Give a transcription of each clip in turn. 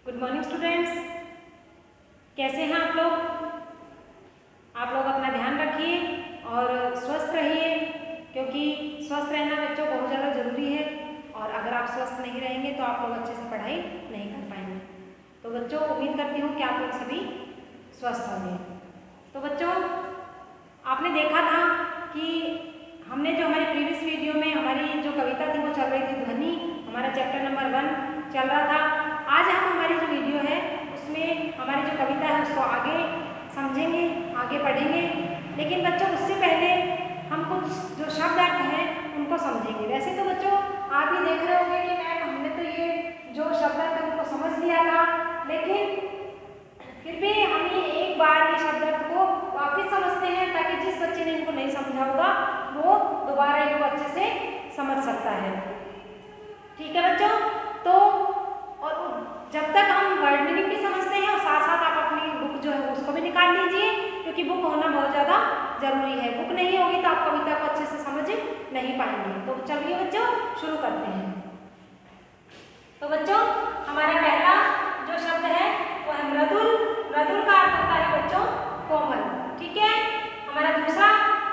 Good morning students, कैसे हैं आप लोग? आप लोग अपना ध्यान रखिए और स्वस्थ रहिए, क्योंकि स्वस्थ रहना बच्चों बहुत ज़्यादा ज़रूरी है। और अगर आप स्वस्थ नहीं रहेंगे तो आप लोग अच्छे से पढ़ाई नहीं कर पाएंगे। तो बच्चों, उम्मीद करती हूँ कि आप लोग सभी स्वस्थ होंगे। तो बच्चों, आपने देखा था कि हमने जो हमारी प्रीवियस वीडियो में हमारी जो कविता थी वो चल रही थी, ध्वनि, हमारा चैप्टर नंबर 1 चल रहा था। आज हम हमारी जो वीडियो है उसमें हमारी जो कविता है उसको आगे समझेंगे, आगे पढ़ेंगे। लेकिन बच्चों, उससे पहले हम कुछ जो शब्द अर्थ हैं उनको समझेंगे। वैसे तो बच्चों आप ये देख रहे होंगे कि मैम हमने तो ये जो शब्द अर्थ है उनको समझ लिया था, लेकिन फिर भी हम ये एक बार ये शब्द अर्थ को वापिस समझते हैं ताकि जिस बच्चे ने इनको नहीं समझा होगा वो दोबारा इनको अच्छे से समझ सकता है। ठीक है बच्चों? तो और जब तक हम वर्ड मीनिंग भी समझते हैं और साथ साथ आप अपनी बुक जो है उसको भी निकाल लीजिए, क्योंकि बुक होना बहुत ज़्यादा जरूरी है। बुक नहीं होगी तो आप कविता को अच्छे से समझ नहीं पाएंगे। तो चलिए बच्चों, शुरू करते हैं। तो बच्चों, हमारा पहला जो शब्द है वो है मृदुल। मृदुल का अर्थ होता है बच्चों कोमल। ठीक है? हमारा दूसरा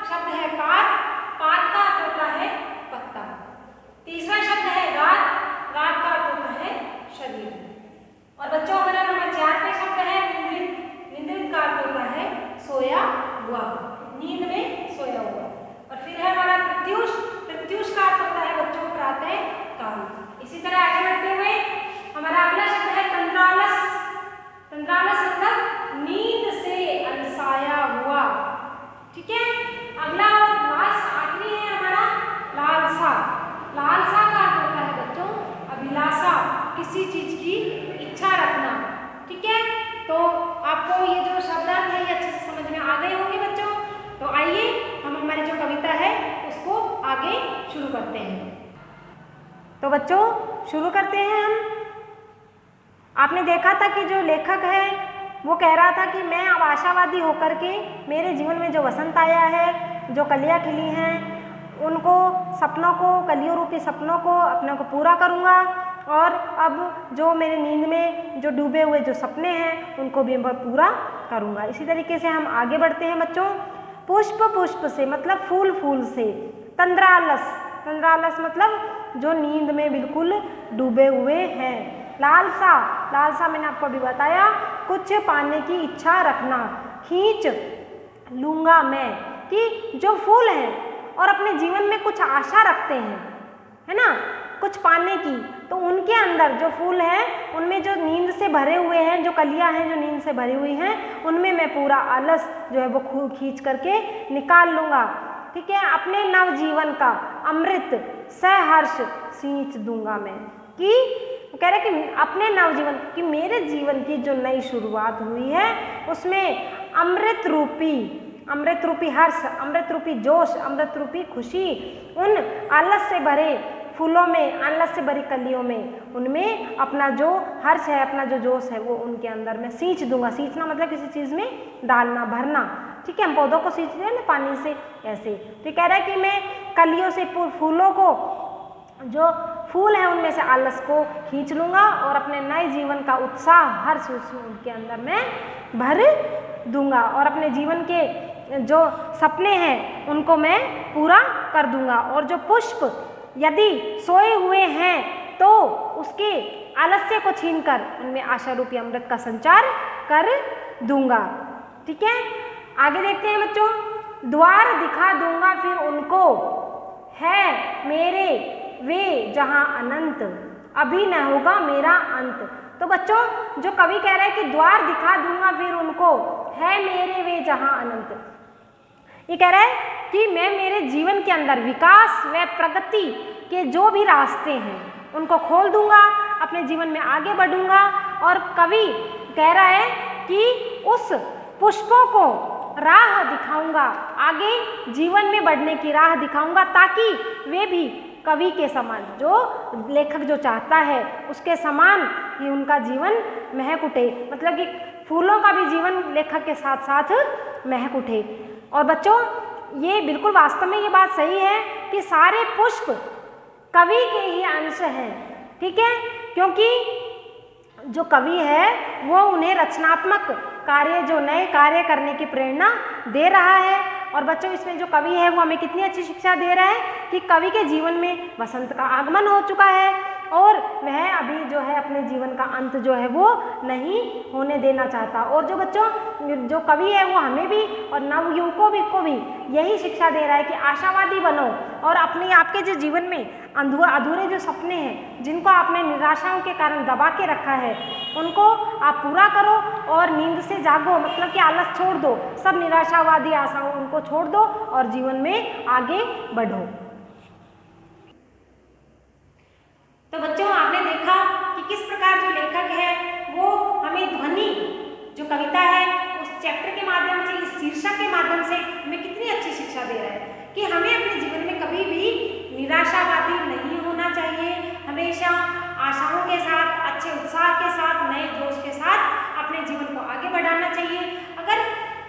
शब्द है पात। पात का अर्थ होता है पत्ता। तीसरा शब्द है गात। गात का अर्थ होता है शरीर। और बच्चों, हमारा नंबर 4 पे शब्द है निंद्रित। निंद्रित का अर्थ होता है सोया हुआ, नींद में सोया हुआ। और फिर है हमारा प्रत्यूष। प्रत्यूष का अर्थ होता है बच्चों प्रातः काल। इसी तरह आगे बढ़ते हुए हमारा अगला शब्द है तंद्रालस। तंद्रालस मतलब नींद से अलसाया हुआ। ठीक है? अगला और लास्ट आखिरी है हमारा लालसा। लालसा का अर्थ होता है बच्चों अभिलाषा, किसी चीज की इच्छा रखना। ठीक है? तो आपको ये जो शब्द अर्थ है ये अच्छे से समझ में आ गए होंगे बच्चों। तो आइए हम हमारी जो कविता है उसको आगे शुरू करते हैं। तो बच्चों, शुरू करते हैं हम। आपने देखा था कि जो लेखक है वो कह रहा था कि मैं अब आशावादी होकर के मेरे जीवन में जो वसंत आया है, जो कलियां खिली हैं, उनको सपनों को, कलियों रूपी सपनों को अपने को पूरा करूँगा। और अब जो मेरे नींद में जो डूबे हुए जो सपने हैं उनको भी मैं पूरा करूँगा। इसी तरीके से हम आगे बढ़ते हैं बच्चों। पुष्प पुष्प से मतलब फूल फूल से। तंद्रालस। तंद्रालस मतलब जो नींद में बिल्कुल डूबे हुए हैं। लालसा। लालसा मैंने आपको अभी बताया, कुछ पाने की इच्छा रखना। खींच लूँगा मैं, कि जो फूल हैं और अपने जीवन में कुछ आशा रखते हैं, है ना, कुछ पाने की, तो उनके अंदर जो फूल हैं उनमें जो नींद से भरे हुए हैं, जो कलियां हैं जो नींद से भरी हुई हैं, उनमें मैं पूरा आलस जो है वो खींच करके निकाल लूँगा। ठीक है? अपने नवजीवन का अमृत सहर्ष सींच दूंगा मैं। कि कह रहे कि अपने नवजीवन की, मेरे जीवन की जो नई शुरुआत हुई है उसमें अमृत रूपी हर्ष, अमृत रूपी जोश, अमृत रूपी खुशी उन आलस से भरे फूलों में, आलस से भरी कलियों में, उनमें अपना जो हर्ष है, अपना जो जोश है वो उनके अंदर मैं सींच दूंगा। सींचना मतलब किसी चीज़ में डालना, भरना। ठीक है? हम पौधों को सींचते हैं ना पानी से, ऐसे। तो कह रहा है कि मैं कलियों से फूलों को, जो फूल है उनमें से आलस को खींच लूँगा और अपने नए जीवन का उत्साह, हर्ष उनके अंदर मैं भर दूंगा। और अपने जीवन के जो सपने हैं उनको मैं पूरा कर दूंगा। और जो पुष्प यदि सोए हुए हैं तो उसके आलस्य को छीनकर उनमें आशा रूपी अमृत का संचार कर दूंगा। ठीक है? आगे देखते हैं बच्चों। द्वार दिखा दूंगा फिर उनको, है मेरे वे जहां अनंत, अभी न होगा मेरा अंत। तो बच्चों, जो कवि कह रहा है कि द्वार दिखा दूंगा फिर उनको, है मेरे वे जहां अनंत, ये कह रहा है कि मैं मेरे जीवन के अंदर विकास व प्रगति के जो भी रास्ते हैं उनको खोल दूंगा, अपने जीवन में आगे बढ़ूंगा। और कवि कह रहा है कि उस पुष्पों को राह दिखाऊंगा, आगे जीवन में बढ़ने की राह दिखाऊंगा, ताकि वे भी कवि के समान, जो लेखक जो चाहता है उसके समान ही उनका जीवन महक उठे। मतलब कि फूलों का भी जीवन लेखक के साथ साथ महक उठे। और बच्चों, ये बिल्कुल वास्तव में ये बात सही है कि सारे पुष्प कवि के ही अंश हैं। ठीक है? क्योंकि जो कवि है वो उन्हें रचनात्मक कार्य, जो नए कार्य करने की प्रेरणा दे रहा है। और बच्चों इसमें जो कवि है वो हमें कितनी अच्छी शिक्षा दे रहा है कि कवि के जीवन में वसंत का आगमन हो चुका है और वह अभी जो है अपने जीवन का अंत जो है वो नहीं होने देना चाहता। और जो बच्चों जो कवि है वो हमें भी और नवयुवकों को भी यही शिक्षा दे रहा है कि आशावादी बनो और अपने आपके जो जीवन में अधूरे जो सपने हैं जिनको आपने निराशाओं के कारण दबा के रखा है उनको आप पूरा करो और नींद से जागो, मतलब कि आलस छोड़ दो, सब निराशावादी आशाओं उनको छोड़ दो और जीवन में आगे बढ़ो। तो बच्चों आपने देखा कि किस प्रकार जो लेखक है वो हमें ध्वनि जो कविता है उस चैप्टर के माध्यम से, इस शीर्षक के माध्यम से हमें कितनी अच्छी शिक्षा दे रहा है कि हमें अपने जीवन में कभी भी निराशावादी नहीं होना चाहिए, हमेशा आशाओं के साथ, अच्छे उत्साह के साथ, नए जोश के साथ अपने जीवन को आगे बढ़ाना चाहिए। अगर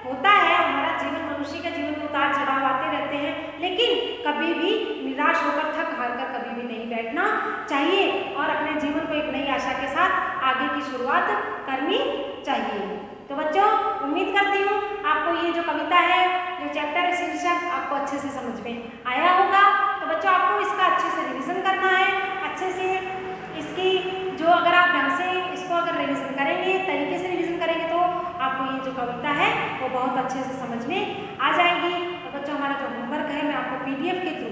होता है हमारा जीवन, मनुष्य के जीवन में उतार चढ़ाव आते रहते हैं, लेकिन कभी भी निराश होकर, थक हार कर कभी भी नहीं बैठना चाहिए और अपने जीवन को एक नई आशा के साथ आगे की शुरुआत करनी चाहिए। तो बच्चों उम्मीद करती हूँ आपको ये जो कविता है, जो चैप्टर है, शीर्षक आपको अच्छे से समझ में आया होगा। तो बच्चों आपको इसका अच्छे से रिवीजन करना है, अच्छे से इसकी जो अगर आप ढंग से इसको अगर रिवीजन करेंगे, तरीके से रिवीजन करेंगे तो आपको ये जो कविता है वो बहुत अच्छे से समझ में आ जाएगी। तो बच्चों हमारा जो होमवर्क है मैं आपको PDF के थ्रू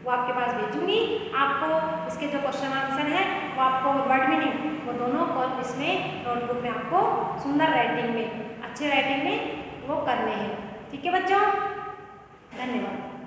वो आपके पास भेजूंगी। आपको इसके जो क्वेश्चन आंसर है वो आपको वर्ड मीनिंग वो दोनों को इसमें नोटबुक में आपको सुंदर राइटिंग में, अच्छे राइटिंग में वो करने हैं। ठीक है बच्चों, धन्यवाद।